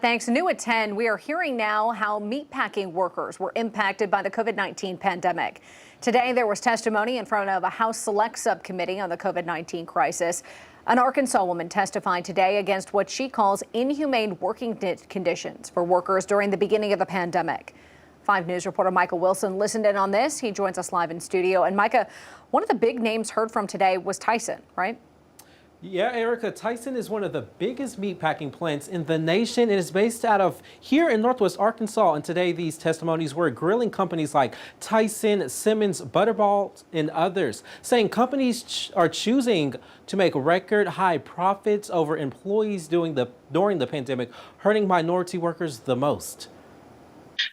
Thanks. New at 10, we are hearing now how meatpacking workers were impacted by the COVID-19 pandemic. Today, there was testimony in front of a House Subcommittee on the COVID-19 crisis. An Arkansas woman testified today against what she calls inhumane working conditions for workers during the beginning of the pandemic. 5 News reporter Micah Wilson listened in on this. He joins us live in studio. And Micah, one of the big names heard from today was Tyson, right? Yeah, Erica, Tyson is one of the biggest meatpacking plants in the nation and is based out of here in Northwest Arkansas. And today, these testimonies were grilling companies like Tyson, Simmons, Butterball, and others, saying companies are choosing to make record high profits over employees during the pandemic, hurting minority workers the most.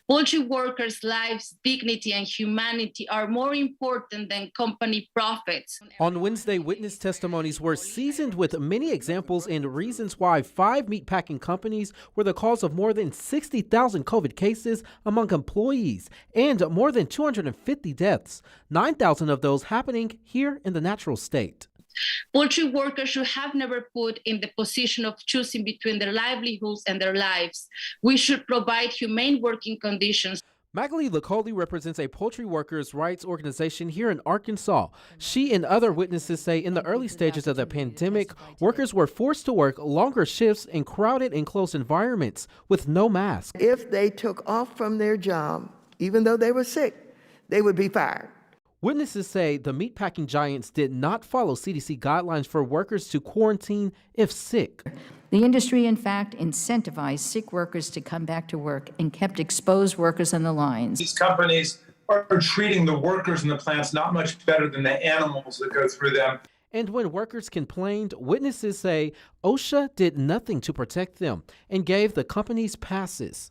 Poultry workers' lives, dignity, and humanity are more important than company profits. On Wednesday, witness testimonies were seasoned with many examples and reasons why 5 meatpacking companies were the cause of more than 60,000 COVID cases among employees and more than 250 deaths, 9,000 of those happening here in the natural state. Poultry workers should have never put in the position of choosing between their livelihoods and their lives. We should provide humane working conditions. Magali Licoli represents a poultry workers' rights organization here in Arkansas. She and other witnesses say in the early stages of the pandemic, workers were forced to work longer shifts in crowded and closed environments with no mask. If they took off from their job, even though they were sick, they would be fired. Witnesses say the meatpacking giants did not follow CDC guidelines for workers to quarantine if sick. The industry, in fact, incentivized sick workers to come back to work and kept exposed workers on the lines. These companies are treating the workers in the plants not much better than the animals that go through them. And when workers complained, witnesses say OSHA did nothing to protect them and gave the companies passes.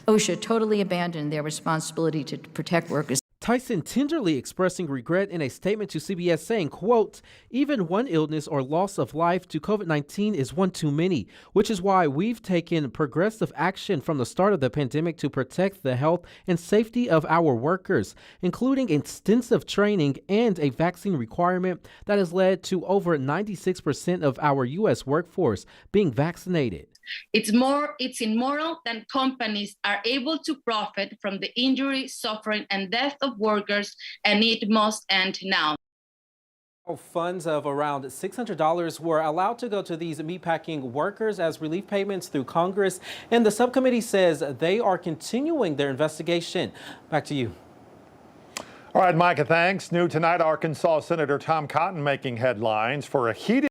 OSHA totally abandoned their responsibility to protect workers. Tyson tenderly expressing regret in a statement to CBS saying, quote, "Even one illness or loss of life to COVID-19 is one too many, which is why we've taken progressive action from the start of the pandemic to protect the health and safety of our workers, including extensive training and a vaccine requirement that has led to over 96% of our U.S. workforce being vaccinated." It's immoral that companies are able to profit from the injury, suffering, and death of workers, and it must end now. Funds of around $600 were allowed to go to these meatpacking workers as relief payments through Congress, and the subcommittee says they are continuing their investigation. Back to you. All right, Micah, thanks. New tonight, Arkansas Senator Tom Cotton making headlines for a heated